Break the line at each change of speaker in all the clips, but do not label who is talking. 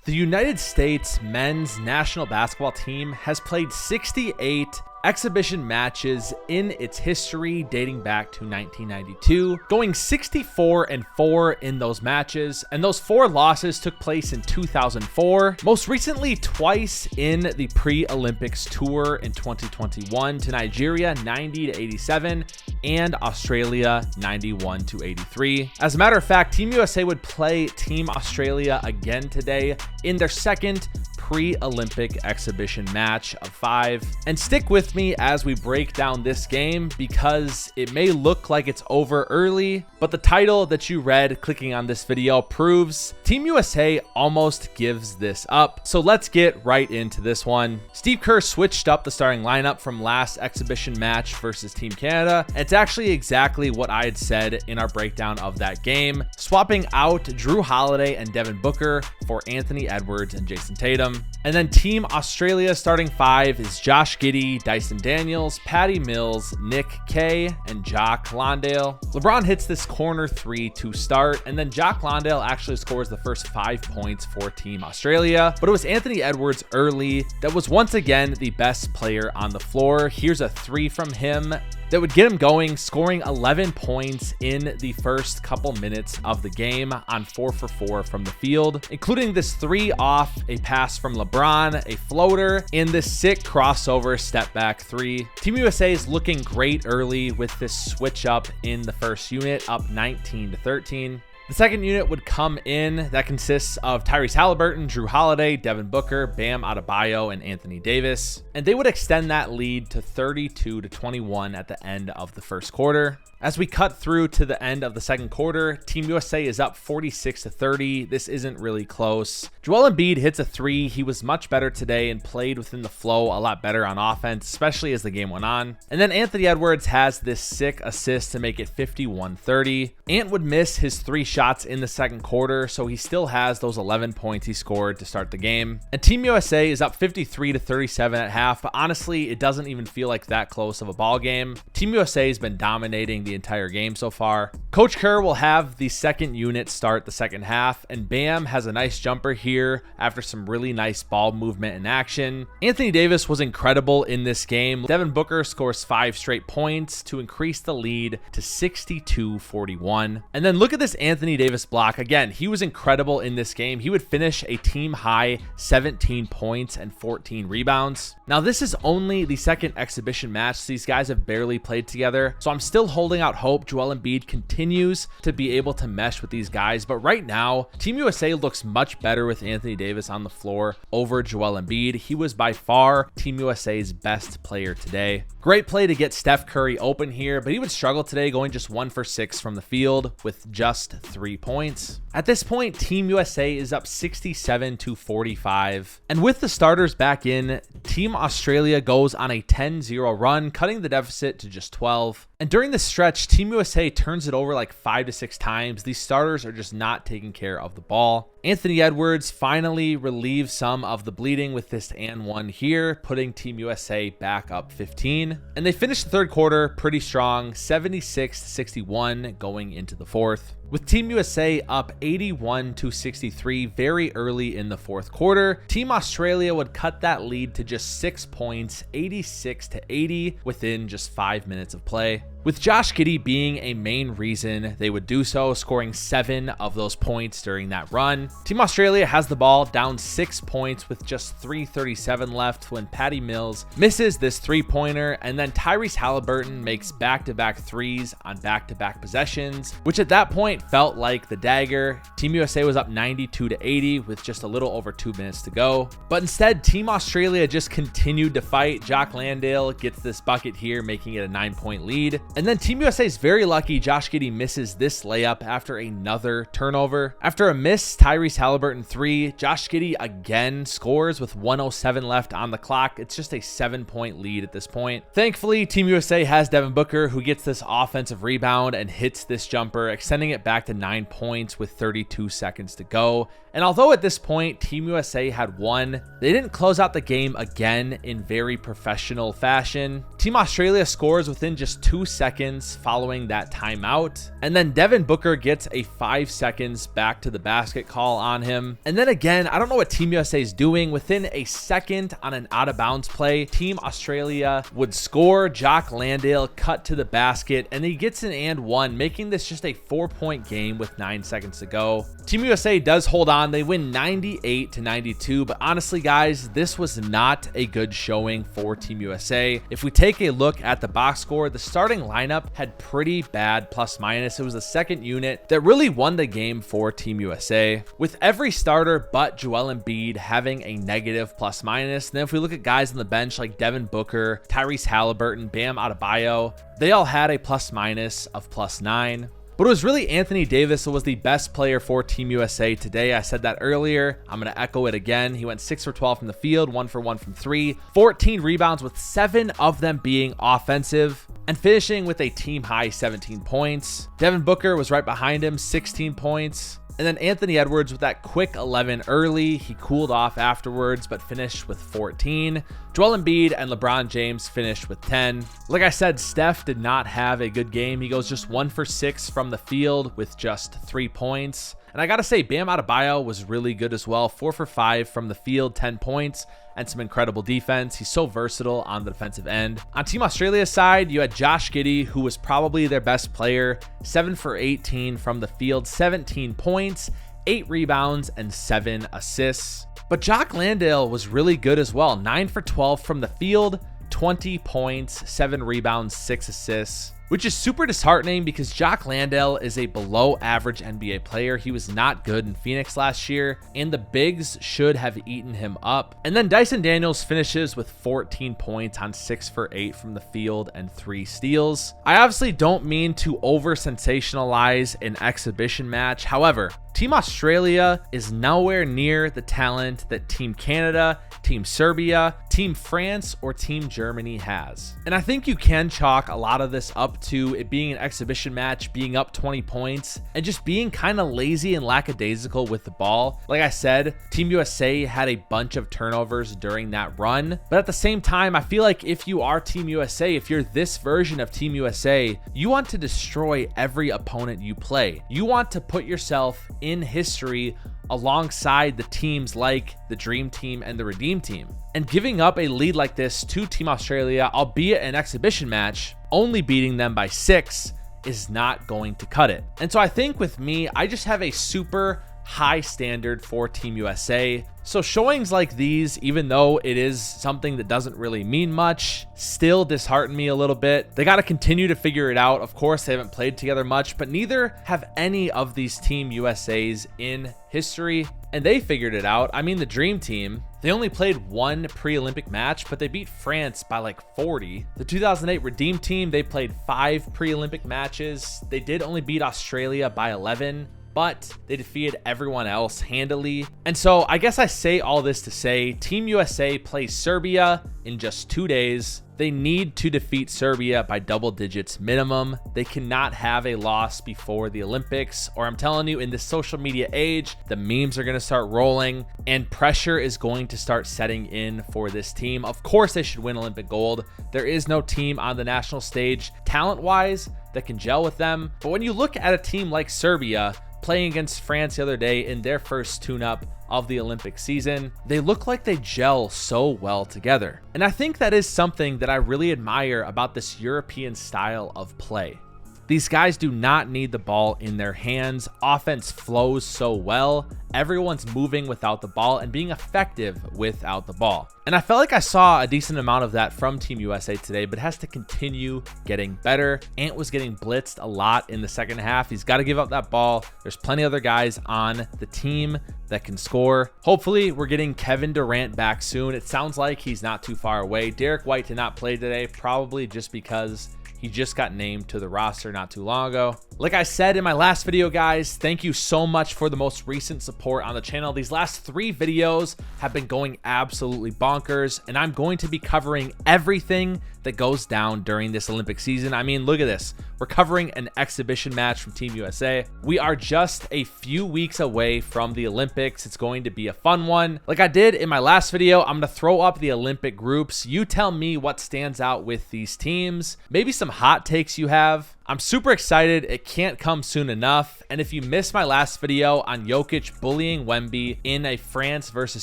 The United States men's national basketball team has played 68 exhibition matches in its history dating back to 1992, going 64-4 in those matches, and those 4 losses took place in 2004, most recently twice in the pre-Olympics tour in 2021 to Nigeria 90-87 and Australia 91-83. As a matter of fact, Team USA would play Team Australia again today in their second pre-Olympic exhibition match of 5. And stick with me as we break down this game because it may look like it's over early, but the title that you read clicking on this video proves Team USA almost gives this up. So let's get right into this one. Steve Kerr switched up the starting lineup from last exhibition match versus Team Canada. And it's actually exactly what I had said in our breakdown of that game, swapping out Drew Holiday and Devin Booker for Anthony Edwards and Jason Tatum. And then Team Australia starting 5 is Josh Giddey, Dyson Daniels, Patty Mills, Nick Kay, and Jock Landale. LeBron hits this corner 3 to start, and then Jock Landale actually scores the first 5 points for Team Australia, but it was Anthony Edwards early that was once again the best player on the floor. Here's a 3 from him that would get him going, scoring 11 points in the first couple minutes of the game on 4 for 4 from the field, including this 3 off a pass from LeBron, a floater, and this sick crossover step back 3. Team USA is looking great early with this switch up in the first unit, up 19-13. The second unit would come in that consists of Tyrese Halliburton, Drew Holiday, Devin Booker, Bam Adebayo, and Anthony Davis. And they would extend that lead to 32-21 at the end of the first quarter. As we cut through to the end of the second quarter, Team USA is up 46-30. This isn't really close. Joel Embiid hits a 3. He was much better today and played within the flow a lot better on offense, especially as the game went on. And then Anthony Edwards has this sick assist to make it 51-30. Ant would miss his 3 shots in the second quarter, so he still has those 11 points he scored to start the game. And Team USA is up 53-37 at half, but honestly, it doesn't even feel like that close of a ball game. Team USA has been dominating the entire game so far. Coach Kerr will have the second unit start the second half, and Bam has a nice jumper here after some really nice ball movement and action. Anthony Davis was incredible in this game. Devin Booker scores 5 straight points to increase the lead to 62-41. And then look at this Anthony Davis block. Again, he was incredible in this game. He would finish a team high 17 points and 14 rebounds. Now, this is only the second exhibition match. These guys have barely played together, so I'm still holding out hope Joel Embiid continues to be able to mesh with these guys. But right now, Team USA looks much better with Anthony Davis on the floor over Joel Embiid. He was by far Team USA's best player today. Great play to get Steph Curry open here, but he would struggle today, going just 1 for 6 from the field with just 3 points. At this point, Team USA is up 67-45. And with the starters back in, Team Australia goes on a 10-0 run, cutting the deficit to just 12. And during this stretch, Team USA turns it over like 5 to 6 times. These starters are just not taking care of the ball. Anthony Edwards finally relieves some of the bleeding with this and 1 here, putting Team USA back up 15. And they finish the third quarter pretty strong, 76-61 going into the fourth, with Team USA up 81-63 very early in the fourth quarter. Team Australia would cut that lead to just 6 points, 86-80 within just 5 minutes of play, with Josh Giddey being a main reason they would do so, scoring 7 of those points during that run. Team Australia has the ball down 6 points with just 3:37 left when Patty Mills misses this 3-pointer, and then Tyrese Halliburton makes back-to-back 3s on back-to-back possessions, which at that point felt like the dagger. Team USA was up 92-80 with just a little over 2 minutes to go. But instead, Team Australia just continued to fight. Jock Landale gets this bucket here, making it a 9-point lead. And then Team USA is very lucky. Josh Giddey misses this layup after another turnover. After a miss Tyrese Halliburton 3, Josh Giddey again scores with 1:07 left on the clock. It's just a 7-point lead at this point. Thankfully, Team USA has Devin Booker, who gets this offensive rebound and hits this jumper, extending it back to 9 points with 32 seconds to go. And although at this point Team USA had won, they didn't close out the game again in very professional fashion. Team Australia scores within just 2 seconds following that timeout, and then Devin Booker gets a 5 seconds back to the basket call on him. And then again, I don't know what Team USA is doing. Within a second on an out of bounds play, Team Australia would score. Jock Landale cut to the basket, and he gets an and one, making this just a 4-point game with 9 seconds to go. Team USA does hold on. They win 98-92, but honestly, guys, this was not a good showing for Team USA. If we take a look at the box score, the starting lineup had pretty bad plus minus. It was the second unit that really won the game for Team USA, with every starter but Joel Embiid having a negative plus minus. And then if we look at guys on the bench like Devin Booker, Tyrese Halliburton, Bam Adebayo, they all had a plus minus of +9. But it was really Anthony Davis who was the best player for Team USA today. I said that earlier. I'm going to echo it again. He went 6 for 12 from the field, 1 for 1 from 3, 14 rebounds with 7 of them being offensive, and finishing with a team high 17 points. Devin Booker was right behind him, 16 points. And then Anthony Edwards with that quick 11 early. He cooled off afterwards, but finished with 14. Joel Embiid and LeBron James finished with 10. Like I said, Steph did not have a good game. He goes just 1 for 6 from the field with just 3 points. And I gotta say, Bam Adebayo was really good as well. 4 for 5 from the field, 10 points, and some incredible defense. He's so versatile on the defensive end. On Team Australia's side, you had Josh Giddey, who was probably their best player. 7 for 18 from the field, 17 points, 8 rebounds, and 7 assists. But Jock Landale was really good as well. 9 for 12 from the field, 20 points, 7 rebounds, 6 assists. Which is super disheartening because Jock Landale is a below average NBA player. He was not good in Phoenix last year, and the bigs should have eaten him up. And then Dyson Daniels finishes with 14 points on 6 for 8 from the field and 3 steals. I obviously don't mean to over sensationalize an exhibition match. However, Team Australia is nowhere near the talent that Team Canada, Team Serbia, Team France, or Team Germany has. And I think you can chalk a lot of this up to it being an exhibition match, being up 20 points, and just being kind of lazy and lackadaisical with the ball. Like I said, Team USA had a bunch of turnovers during that run. But at the same time, I feel like if you are Team USA, if you're this version of Team USA, you want to destroy every opponent you play. You want to put yourself in history alongside the teams like the Dream Team and the Redeem Team. And giving up a lead like this to Team Australia, albeit an exhibition match, only beating them by 6 is not going to cut it. And so I think with me, I just have a super high standard for Team USA. So showings like these, even though it is something that doesn't really mean much, still dishearten me a little bit. They got to continue to figure it out. Of course, they haven't played together much, but neither have any of these Team USAs in history, and they figured it out. I mean, the Dream Team, they only played 1 pre-Olympic match, but they beat France by like 40. The 2008 Redeem Team, they played 5 pre-Olympic matches. They did only beat Australia by 11. But they defeated everyone else handily. And so I guess I say all this to say Team USA plays Serbia in just 2 days. They need to defeat Serbia by double digits minimum. They cannot have a loss before the Olympics, or I'm telling you, in this social media age, the memes are going to start rolling and pressure is going to start setting in for this team. Of course, they should win Olympic gold. There is no team on the national stage talent-wise that can gel with them. But when you look at a team like Serbia, playing against France the other day in their first tune-up of the Olympic season, they look like they gel so well together. And I think that is something that I really admire about this European style of play. These guys do not need the ball in their hands. Offense flows so well. Everyone's moving without the ball and being effective without the ball. And I felt like I saw a decent amount of that from Team USA today, but it has to continue getting better. Ant was getting blitzed a lot in the second half. He's got to give up that ball. There's plenty of other guys on the team that can score. Hopefully, we're getting Kevin Durant back soon. It sounds like he's not too far away. Derek White did not play today, probably just because he just got named to the roster not too long ago. Like I said in my last video, guys, thank you so much for the most recent support on the channel. These last 3 videos have been going absolutely bonkers, and I'm going to be covering everything that that goes down during this Olympic season. I mean, look at this. We're covering an exhibition match from Team USA. We are just a few weeks away from the Olympics. It's going to be a fun one. Like I did in my last video, I'm going to throw up the Olympic groups. You tell me what stands out with these teams. Maybe some hot takes you have. I'm super excited. It can't come soon enough. And if you missed my last video on Jokic bullying Wemby in a France versus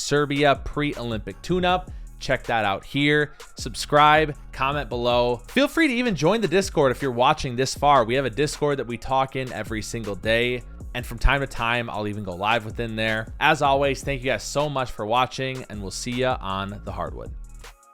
Serbia pre-Olympic tune-up, check that out here. Subscribe, comment below. Feel free to even join the Discord if you're watching this far. We have a Discord that we talk in every single day. And from time to time, I'll even go live within there. As always, thank you guys so much for watching, and we'll see you on the Hardwood.